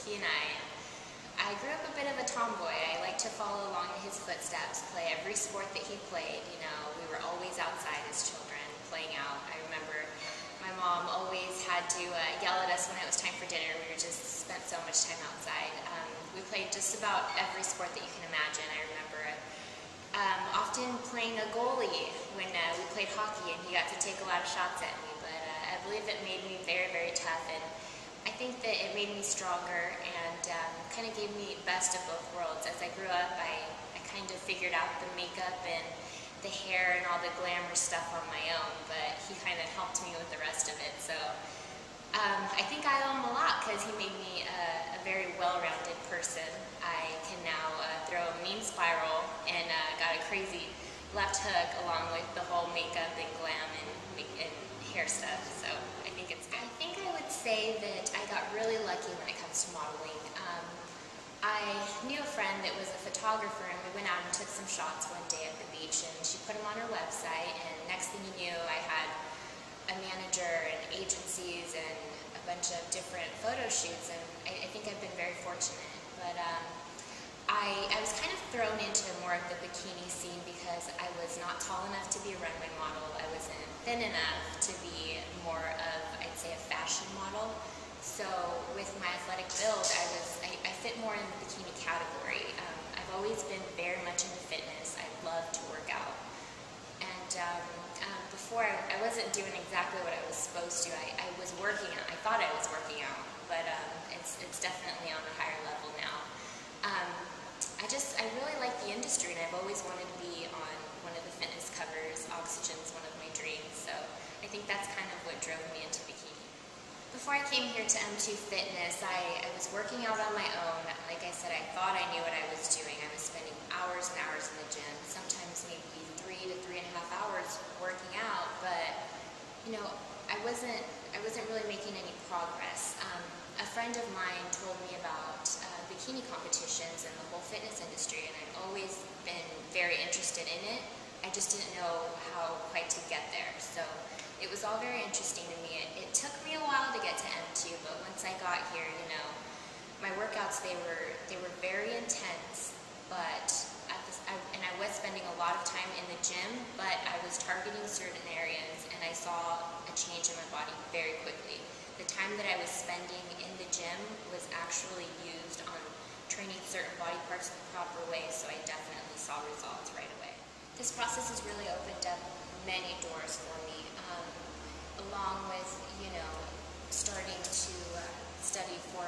he and I grew up a bit of a tomboy. I liked to follow along in his footsteps, play every sport that he played. You know, we were always outside as children, playing out. I remember my mom always had to yell at us when it was time for dinner. We were just spent so much time outside. We played just about every sport that you can imagine. I remember often playing a goalie when we played hockey, and he got to take a lot of shots at me. But I believe it made me very, very tough, and I think that it made me stronger and kind of gave me best of both worlds. As I grew up, I kind of figured out the makeup and the hair and all the glamour stuff on my own, but he kind of helped me with the rest of it. So I think I owe him a lot because he made me a very well-rounded person. I can now throw a mean spiral and got a crazy left hook along with the whole makeup and glam and hair stuff. So I think it's good. I think I would say that I got really lucky when it comes to modeling. I knew a friend that was a photographer, and we went out and took some shots one day at the beach, and she put them on her website, and next thing you knew, I had a manager and agencies and a bunch of different photo shoots, and I think I've been very fortunate. But I was kind of thrown into more of the bikini scene because I was not tall enough to be a runway model. I wasn't thin enough to be more of, I'd say, a fashion model. So with my athletic build, I fit more in the bikini category. I've always been very much into fitness. I love to work out. And before, I wasn't doing exactly what I was supposed to. I was working out. I thought I was working out, but it's definitely on a higher level now. I really like the industry, and I've always wanted to be on one of the fitness covers. Oxygen's one of my dreams, so I think that's kind of what drove me into bikini. Before I came here to M2 Fitness, I was working out on my own. Like I said, I thought I knew what I was doing. I was spending hours and hours in the gym, sometimes maybe 3 to 3.5 hours working out, but you know, I wasn't really making any progress. A friend of mine told me about bikini competitions and the whole fitness industry, and I've always been very interested in it. I just didn't know how quite to get there. So it was all very interesting to me. It took me a while to get to M2, but once I got here, you know, my workouts, they were very intense, but and I was spending a lot of time in the gym, but I was targeting certain areas, and I saw a change in my body very quickly. The time that I was spending in the gym was actually used on training certain body parts the proper way, so I definitely saw results right away. This process has really opened up many doors for me, along with, you know, starting to study for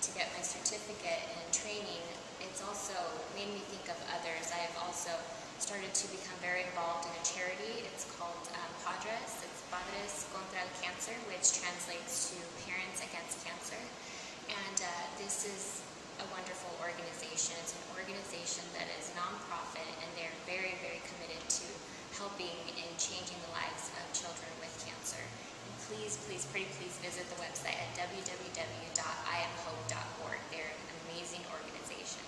to get my certificate and training. It's also made me think of others. I have also started to become very involved in a charity. It's called PADRES. It's Padres contra el Cáncer, which translates to Parents Against Cancer. And this is a wonderful organization. It's an organization that is nonprofit, and they're very, very committed to helping and changing the lives of children with cancer. And please, please, pretty please visit the website at www.iamhope.org. They're an amazing organization.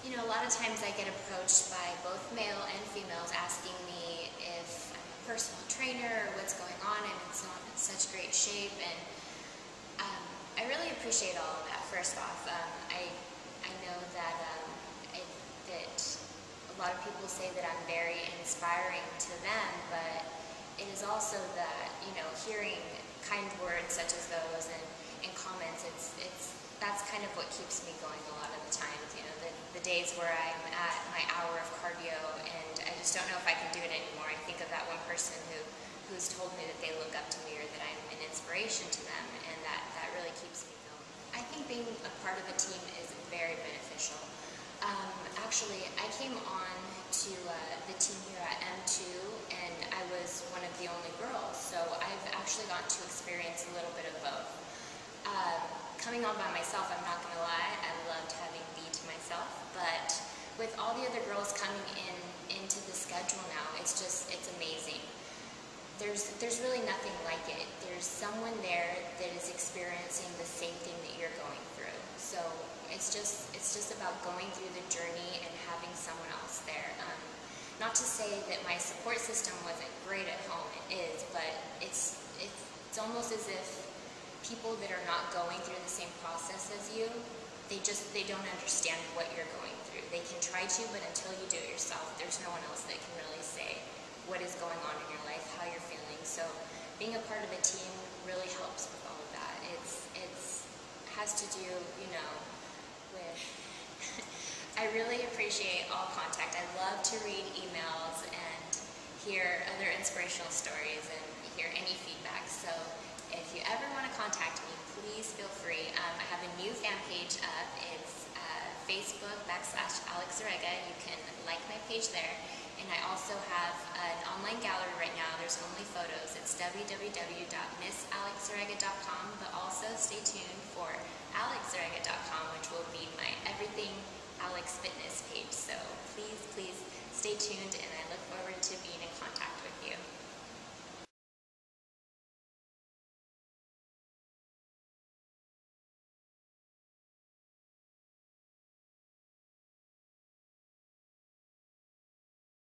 You know, a lot of times I get approached by both male and females asking me if I'm a personal trainer or what's going on. I'm in such great shape, and I really appreciate all of that. First off, I know that that a lot of people say that I'm very inspiring to them, but it is also that, you know, hearing kind words such as those and comments, that's kind of what keeps me going a lot of the times. You know, the days where I'm at my hour of cardio and I just don't know if I can do it anymore. I think of that one person who's told me that they look up to me or that I'm an inspiration to them, and that really keeps me going. I think being a part of a team is very beneficial. Actually, I came on to the team here at M2, and I was one of the only girls, so I've actually gotten to experience a little bit of both. Coming on by myself, I'm not going to lie, I loved having B to myself, but with all the other girls coming into the schedule now, it's amazing. There's really nothing like it. There's someone there that is experiencing the same thing that you're going through. So it's just about going through the journey and having someone else there. Not to say that my support system wasn't great at home, it is, but it's almost as if people that are not going through the same process as you, they don't understand what you're going through. They can try to, but until you do it yourself, there's no one else that can really say what is going on in your life, how you're feeling. So being a part of a team really helps with all of that. It's has to do, you know, with I really appreciate all contact. I love to read emails and hear other inspirational stories and hear any feedback. So if you ever want to contact me, please feel free. I have a new fan page up. It's Facebook.com/Alex Zerega. You can like my page there. And I also have an online gallery right now. There's only photos. It's www.missalexzerega.com, but also stay tuned for alexzerega.com, which will be my everything Alex Fitness page. So please, please stay tuned, and I look forward to being in contact with you.